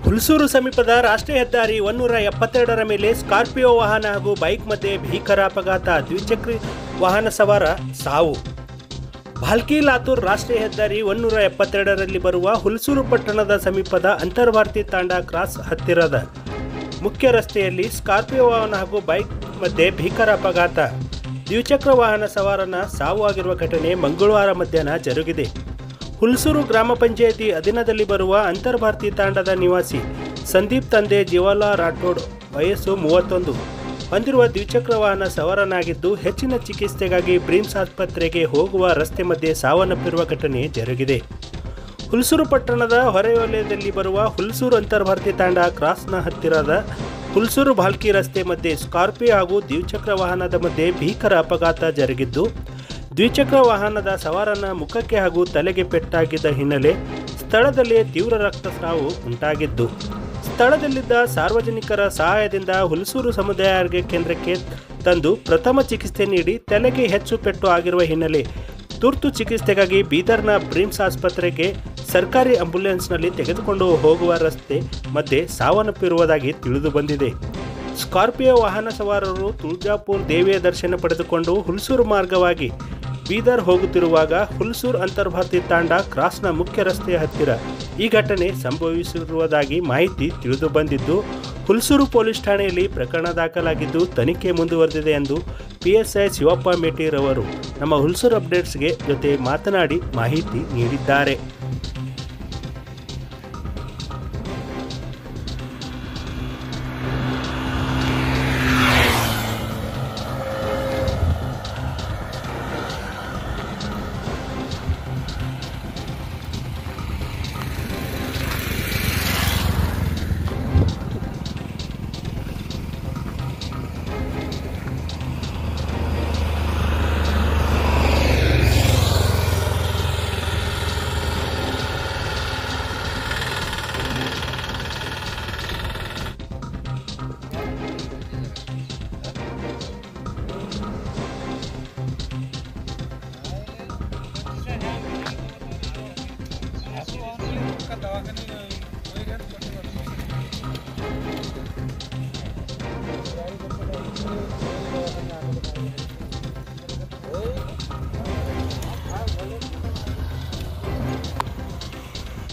ಹುಲ್ಸೂರು ಸಮೀಪದ ರಾಷ್ಟ್ರೀಯ ಹೆದ್ದಾರಿ 172ರ ಮೇಲೆ ಸ್ಕಾರ್ಪಿಯೋ ವಾಹನ ಹಾಗೂ ಬೈಕ್ ಮಧ್ಯೆ ಭೀಕರ ಅಪಘಾತ, ದ್ವಿಚಕ್ರ ವಾಹನ ಸವಾರ ಸಾವು. ಭಾಲ್ಕಿ ಲಾತೂರ್ ರಾಷ್ಟ್ರೀಯ ಹೆದ್ದಾರಿ 172ರಲ್ಲಿ ಬರುವ ಹುಲ್ಸೂರು ಪಟ್ಟಣದ ಸಮೀಪದ ಅಂತರ್ಭಾರತಿ ತಾಂಡಾ ಕ್ರಾಸ್ ಹತ್ತಿರದ ಮುಖ್ಯ ರಸ್ತೆಯಲ್ಲಿ ಸ್ಕಾರ್ಪಿಯೋ ವಾಹನ ಹಾಗೂ ಬೈಕ್ ಮಧ್ಯೆ ಭೀಕರ ಅಪಘಾತ, ದ್ವಿಚಕ್ರ ವಾಹನ ಸವಾರನ ಸಾವು ಆಗಿರುವ ಘಟನೆ ಮಂಗಳವಾರ ಮಧ್ಯಾಹ್ನ ಜರುಗಿದೆ. ಹುಲ್ಸೂರು ಗ್ರಾಮ ಪಂಚಾಯಿತಿ ಅಧೀನದಲ್ಲಿ ಬರುವ ಅಂತರ್ಭಾರತಿ ತಾಂಡದ ನಿವಾಸಿ ಸಂದೀಪ್ ತಂದೆ ಜೀವಾಲಾಲ್ ರಾಠೋಡ್ ವಯಸ್ಸು 31 ಹೊಂದಿರುವ ದ್ವಿಚಕ್ರ ವಾಹನ ಸವಾರನಾಗಿದ್ದು ಹೆಚ್ಚಿನ ಚಿಕಿತ್ಸೆಗಾಗಿ ಬ್ರಿಮ್ಸ್ ಆಸ್ಪತ್ರೆಗೆ ಹೋಗುವ ರಸ್ತೆ ಮಧ್ಯೆ ಸಾವನ್ನಪ್ಪಿರುವ ಘಟನೆ ಜರುಗಿದೆ. ಹುಲ್ಸೂರು ಪಟ್ಟಣದ ಹೊರವಲಯದಲ್ಲಿ ಬರುವ ಹುಲ್ಸೂರು ಅಂತರ್ಭಾರತಿ ತಾಂಡಾ ಕ್ರಾಸ್ನ ಹತ್ತಿರದ ಹುಲ್ಸೂರು ಭಾಲ್ಕಿ ರಸ್ತೆ ಮಧ್ಯೆ ಸ್ಕಾರ್ಪಿಯೋ ಹಾಗೂ ದ್ವಿಚಕ್ರ ವಾಹನದ ಮಧ್ಯೆ ಭೀಕರ ಅಪಘಾತ ಜರುಗಿದ್ದು, ದ್ವಿಚಕ್ರ ವಾಹನದ ಸವಾರನ ಮುಖಕ್ಕೆ ಹಾಗೂ ತಲೆಗೆ ಪೆಟ್ಟಾಗಿದ್ದ ಹಿನ್ನೆಲೆ ಸ್ಥಳದಲ್ಲೇ ತೀವ್ರ ರಕ್ತಸ್ರಾವ ಉಂಟಾಗಿದ್ದು, ಸ್ಥಳದಲ್ಲಿದ್ದ ಸಾರ್ವಜನಿಕರ ಸಹಾಯದಿಂದ ಹುಲ್ಸೂರು ಸಮುದಾಯ ಆರೋಗ್ಯ ಕೇಂದ್ರಕ್ಕೆ ತಂದು ಪ್ರಥಮ ಚಿಕಿತ್ಸೆ ನೀಡಿ ತಲೆಗೆ ಹೆಚ್ಚು ಪೆಟ್ಟು ಆಗಿರುವ ಹಿನ್ನೆಲೆ ತುರ್ತು ಚಿಕಿತ್ಸೆಗಾಗಿ ಬೀದರ್ನ ಬ್ರಿಮ್ಸ್ ಆಸ್ಪತ್ರೆಗೆ ಸರ್ಕಾರಿ ಆಂಬ್ಯುಲೆನ್ಸ್ನಲ್ಲಿ ತೆಗೆದುಕೊಂಡು ಹೋಗುವ ರಸ್ತೆ ಮಧ್ಯೆ ಸಾವನ್ನಪ್ಪಿರುವುದಾಗಿ ತಿಳಿದು ಬಂದಿದೆ. ಸ್ಕಾರ್ಪಿಯೋ ವಾಹನ ಸವಾರರು ತುಳಜಾಪುರ ದೇವಿಯ ದರ್ಶನ ಪಡೆದುಕೊಂಡು ಹುಲ್ಸೂರು ಮಾರ್ಗವಾಗಿ ಬೀದರ್ ಹೋಗುತ್ತಿರುವಾಗ ಹುಲ್ಸೂರು ಅಂತರ್ಭಾರತಿ ತಾಂಡಾ ಕ್ರಾಸ್ನ ಮುಖ್ಯ ರಸ್ತೆಯ ಹತ್ತಿರ ಈ ಘಟನೆ ಸಂಭವಿಸಿರುವುದಾಗಿ ಮಾಹಿತಿ ತಿಳಿದು ಬಂದಿದ್ದು, ಹುಲ್ಸೂರು ಪೊಲೀಸ್ ಠಾಣೆಯಲ್ಲಿ ಪ್ರಕರಣ ದಾಖಲಾಗಿದ್ದು ತನಿಖೆ ಮುಂದುವರೆದಿದೆ ಎಂದು PSI ಶಿವಪ್ಪ ಮೇಟಿರವರು ನಮ್ಮ ಹುಲ್ಸೂರು ಅಪ್ಡೇಟ್ಸ್ಗೆ ಜೊತೆ ಮಾತನಾಡಿ ಮಾಹಿತಿ ನೀಡಿದ್ದಾರೆ. दवाखाने